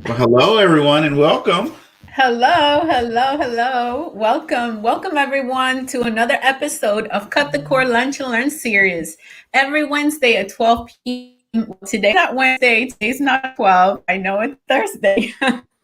Well, hello, everyone, and welcome. Hello, hello, hello. Welcome everyone to another episode of Cut the Core Lunch and Learn series. Every Wednesday at 12 p.m. Today's not Wednesday, today's not 12. I know it's Thursday.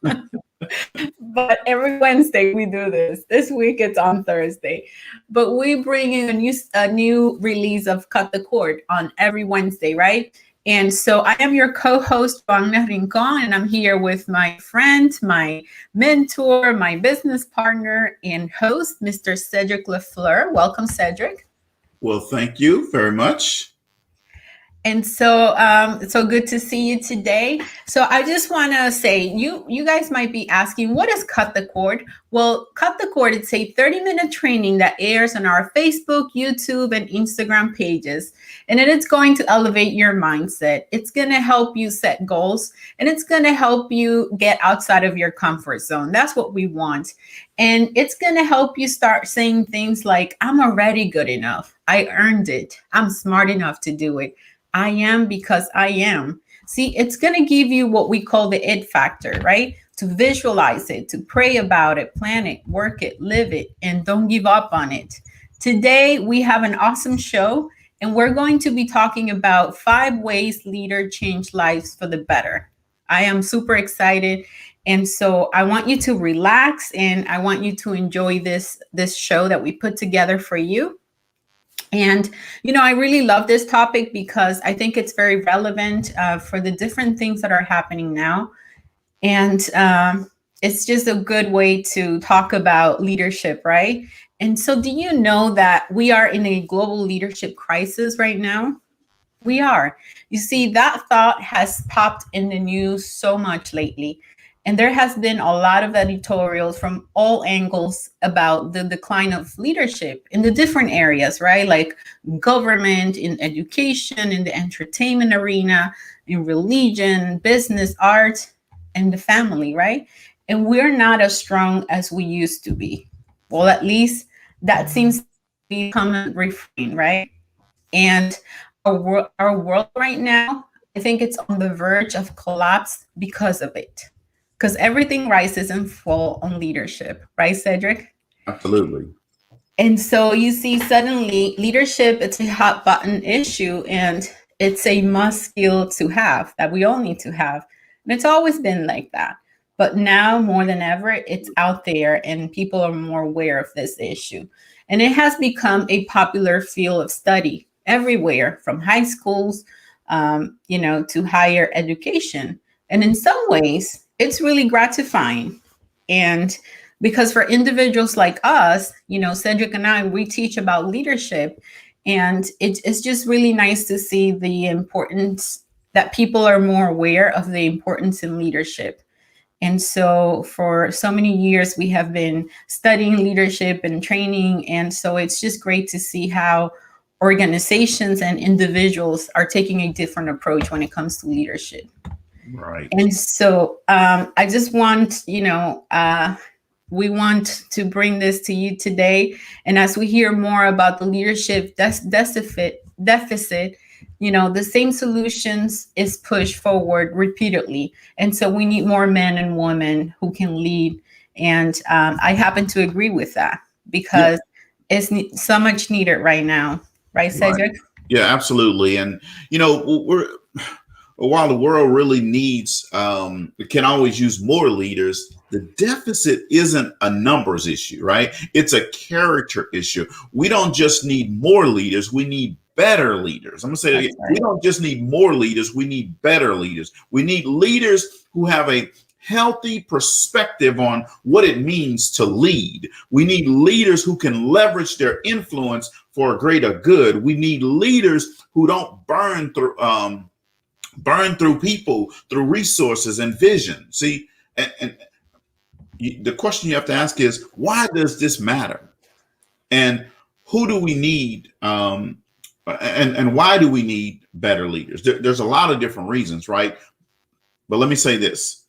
But every Wednesday we do this. This week it's on Thursday. But we bring in a new release of Cut the Cord on every Wednesday, right? And so I am your co-host, Wagner Rincon, and I'm here with my friend, my mentor, my business partner, and host, Mr. Cedric Lafleur. Welcome, Cedric. Well, thank you very much. And so, it's so good to see you today. So, I just want to say, you guys might be asking, what is Cut the Cord? Well, Cut the Cord, it's a 30-minute training that airs on our Facebook, YouTube, and Instagram pages, and it is going to elevate your mindset. It's going to help you set goals, and it's going to help you get outside of your comfort zone. That's what we want, and it's going to help you start saying things like, "I'm already good enough. I earned it. I'm smart enough to do it. I am because I am." See, it's going to give you what we call the it factor, right? To visualize it, to pray about it, plan it, work it, live it, and don't give up on it. Today, we have an awesome show, and we're going to be talking about 5 ways leader change lives for the better. I am super excited. And so I want you to relax and I want you to enjoy this show that we put together for you. And, I really love this topic because I think it's very relevant for the different things that are happening now. And it's just a good way to talk about leadership, right? And so, do you know that we are in a global leadership crisis right now? We are. You see, that thought has popped in the news so much lately. And there has been a lot of editorials from all angles about the decline of leadership in the different areas, right? Like government, in education, in the entertainment arena, in religion, business, art, and the family, right? And we're not as strong as we used to be. Well, at least that seems to be a common refrain, right? And our world right now, I think it's on the verge of collapse because of it. Because everything rises and falls on leadership, right, Cedric? Absolutely. And so you see, suddenly leadership, it's a hot button issue and it's a must skill to have that we all need to have. And it's always been like that. But now more than ever, it's out there and people are more aware of this issue. And it has become a popular field of study everywhere from high schools, to higher education. And in some ways, it's really gratifying. And because for individuals like us, Cedric and I, we teach about leadership, and it's just really nice to see the importance that people are more aware of the importance in leadership. And so for so many years, we have been studying leadership and training. And so it's just great to see how organizations and individuals are taking a different approach when it comes to leadership. Right. And so I just want, we want to bring this to you today. And as we hear more about the leadership deficit, the same solutions is pushed forward repeatedly. And so we need more men and women who can lead. And I happen to agree with that Yeah. because it's so much needed right now. Right, Right. Cedric? Yeah, absolutely. And we're while the world really needs, can always use more leaders. The deficit isn't a numbers issue, right? It's a character issue. We don't just need more leaders. We need better leaders. I'm going to say it That's again. We right. don't just need more leaders. We need better leaders. We need leaders who have a healthy perspective on what it means to lead. We need leaders who can leverage their influence for a greater good. We need leaders who don't burn through people, through resources and vision. See, and the question you have to ask is, why does this matter? And who do we need? And why do we need better leaders? There's a lot of different reasons, right? But let me say this: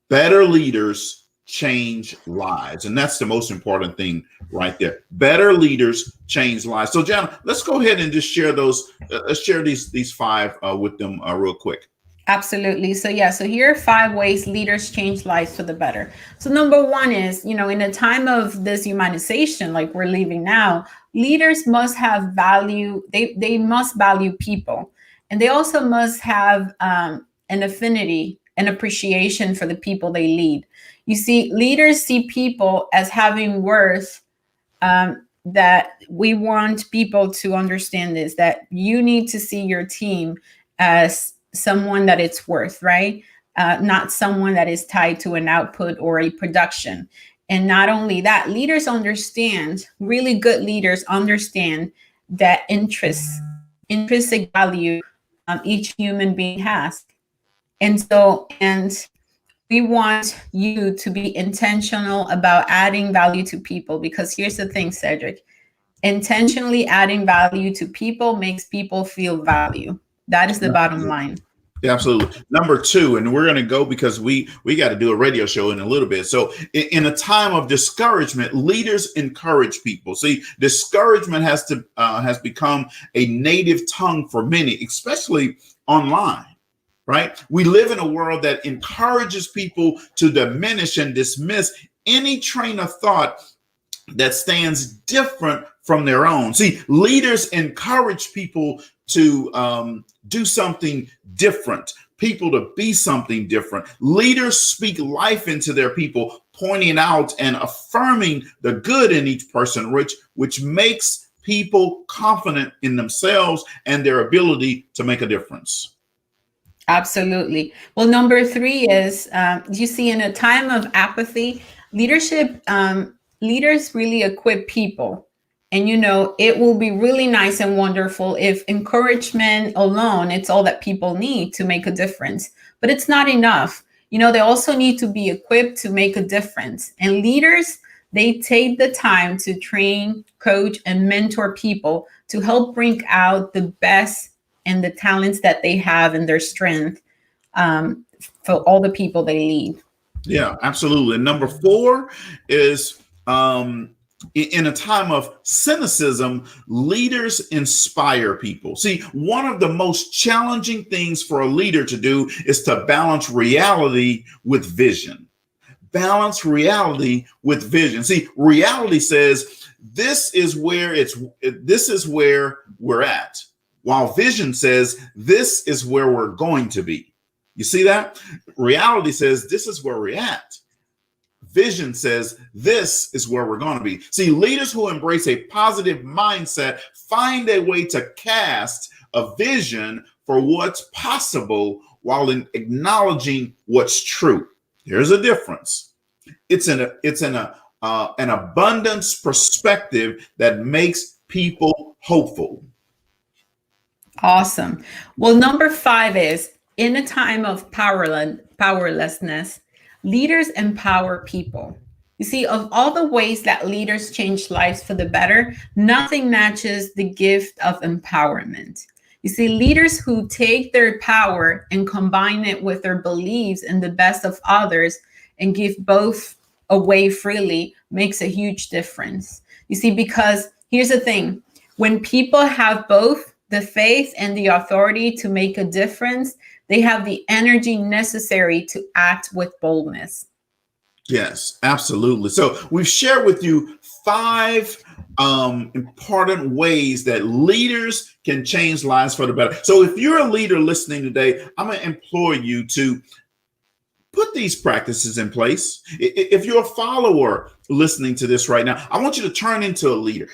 better leaders change lives, and that's the most important thing right there. Better leaders change lives. So, John, let's go ahead and just share those. Let's share these five with them real quick. Absolutely. So yeah, so here are 5 ways leaders change lives for the better. So number one is, in a time of this humanization, like we're living now, leaders must have value. They must value people, and they also must have an affinity, an appreciation for the people they lead. You see, leaders see people as having worth. That we want people to understand this, that you need to see your team as someone that it's worth, right? Not someone that is tied to an output or a production. And not only that, leaders understand, really good leaders understand that intrinsic value each human being has. And we want you to be intentional about adding value to people, because here's the thing, Cedric. Intentionally adding value to people makes people feel value. That is the bottom line. Yeah, absolutely. Number two, and we're going to go because we got to do a radio show in a little bit. So in a time of discouragement, leaders encourage people. See, discouragement has become a native tongue for many, especially online. Right? We live in a world that encourages people to diminish and dismiss any train of thought that stands different from their own. See, leaders encourage people to do something different, people to be something different. Leaders speak life into their people, pointing out and affirming the good in each person, which makes people confident in themselves and their ability to make a difference. Absolutely. Well, number 3 is, you see, in a time of apathy, leadership, leaders really equip people. And, it will be really nice and wonderful if encouragement alone, it's all that people need to make a difference. But it's not enough. They also need to be equipped to make a difference. And leaders, they take the time to train, coach, and mentor people to help bring out the best and the talents that they have and their strength for all the people they lead. Yeah, absolutely. And number 4 is in a time of cynicism, leaders inspire people. See, one of the most challenging things for a leader to do is to balance reality with vision. Balance reality with vision. See, reality says this is where we're at, while vision says this is where we're going to be. You see that? Reality says this is where we're at. Vision says this is where we're going to be. See, leaders who embrace a positive mindset find a way to cast a vision for what's possible while acknowledging what's true. There's a difference. It's an abundance perspective that makes people hopeful. Awesome. Well, number 5 is, in a time of powerlessness, leaders empower people. You see, of all the ways that leaders change lives for the better, nothing matches the gift of empowerment. You see, leaders who take their power and combine it with their beliefs in the best of others and give both away freely makes a huge difference. You see, because here's the thing, when people have both the faith and the authority to make a difference, they have the energy necessary to act with boldness. Yes, absolutely. So we've shared with you 5 important ways that leaders can change lives for the better. So if you're a leader listening today, I'm going to implore you to put these practices in place. If you're a follower listening to this right now, I want you to turn into a leader.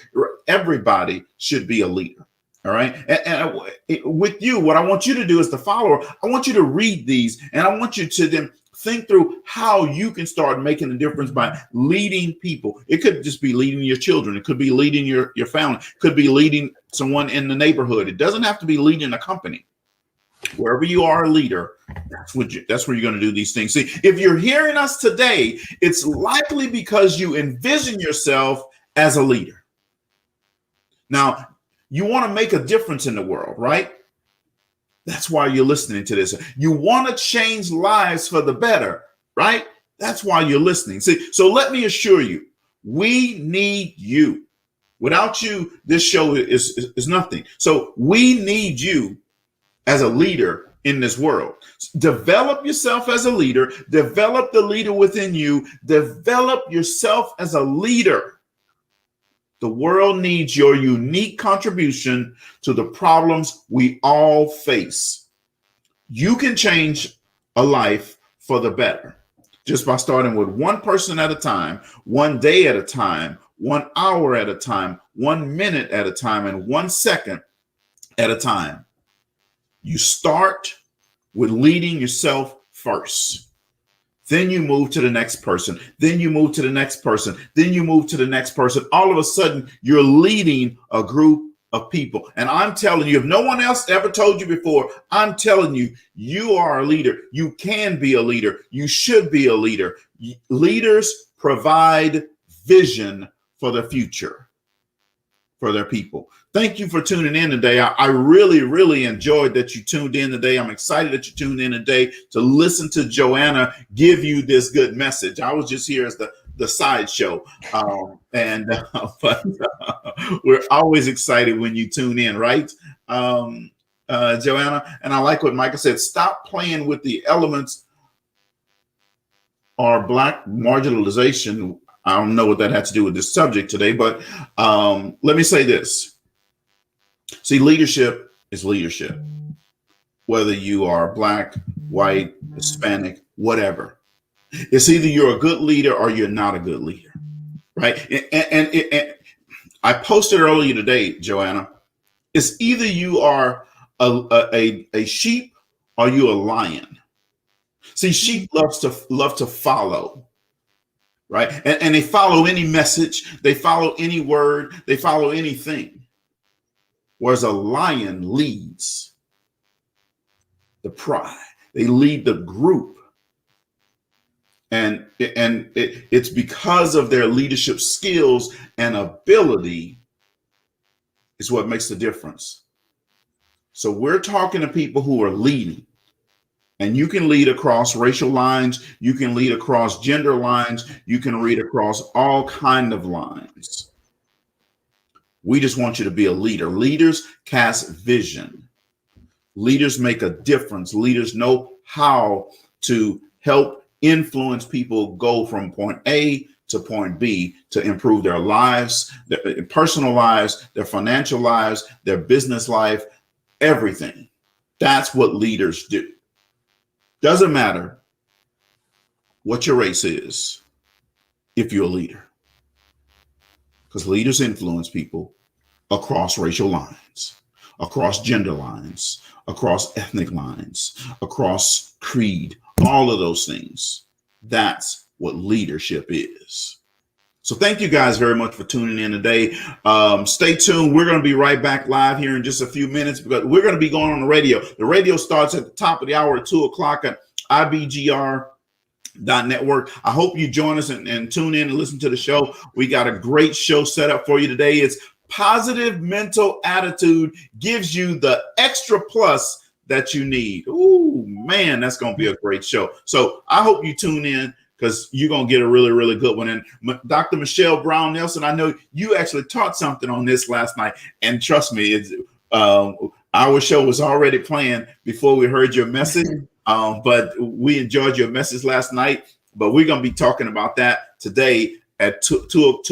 Everybody should be a leader. All right. And with you, what I want you to do as the follower, I want you to read these, and I want you to then think through how you can start making a difference by leading people. It could just be leading your children. It could be leading your family. It could be leading someone in the neighborhood. It doesn't have to be leading a company. Wherever you are a leader, that's where you're going to do these things. See, if you're hearing us today, it's likely because you envision yourself as a leader. Now, you want to make a difference in the world, right? That's why you're listening to this. You want to change lives for the better, right? That's why you're listening. See, so let me assure you, we need you. Without you, this show is nothing. So we need you as a leader in this world. Develop yourself as a leader, develop the leader within you, develop yourself as a leader. The world needs your unique contribution to the problems we all face. You can change a life for the better just by starting with one person at a time, one day at a time, 1 hour at a time, 1 minute at a time, and 1 second at a time. You start with leading yourself first. Then you move to the next person. Then you move to the next person. Then you move to the next person. All of a sudden, you're leading a group of people. And I'm telling you, if no one else ever told you before, I'm telling you, you are a leader. You can be a leader. You should be a leader. Leaders provide vision for the future for their people. Thank you for tuning in today. I really, really enjoyed that you tuned in today. I'm excited that you tuned in today to listen to Joanna give you this good message. I was just here as the sideshow. But we're always excited when you tune in, right? Joanna, and I like what Michael said, stop playing with the elements or Black marginalization. I don't know what that had to do with this subject today, but let me say this. See, leadership is leadership, whether you are Black, white, Hispanic, whatever. It's either you're a good leader or you're not a good leader, right? And I posted earlier today, Joanna, it's either you are a sheep or you a lion. See, sheep love to follow. Right. And they follow any message, they follow any word, they follow anything. Whereas a lion leads the pride, they lead the group. And it's because of their leadership skills and ability is what makes the difference. So we're talking to people who are leading. And you can lead across racial lines. You can lead across gender lines. You can lead across all kinds of lines. We just want you to be a leader. Leaders cast vision. Leaders make a difference. Leaders know how to help influence people go from point A to point B to improve their lives, their personal lives, their financial lives, their business life, everything. That's what leaders do. Doesn't matter what your race is if you're a leader, because leaders influence people across racial lines, across gender lines, across ethnic lines, across creed, all of those things. That's what leadership is. So thank you guys very much for tuning in today. Stay tuned. We're going to be right back live here in just a few minutes, because we're going to be going on the radio. The radio starts at the top of the hour at 2 o'clock at IBGR.network. I hope you join us and tune in and listen to the show. We got a great show set up for you today. It's positive mental attitude gives you the extra plus that you need. Ooh, man, that's going to be a great show. So I hope you tune in, because you're going to get a really, really good one. And Dr. Michelle Brown Nelson, I know you actually taught something on this last night. And trust me, our show was already planned before we heard your message. But we enjoyed your message last night. But we're going to be talking about that today at 2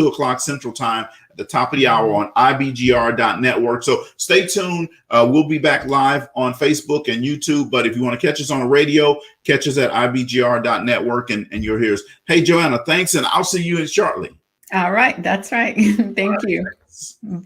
o'clock Central Time at the top of the hour on IBGR.network. So stay tuned. We'll be back live on Facebook and YouTube. But if you want to catch us on the radio, catch us at IBGR.network and you'll hear us. Hey, Joanna, thanks. And I'll see you shortly. All right. That's right. Thank you.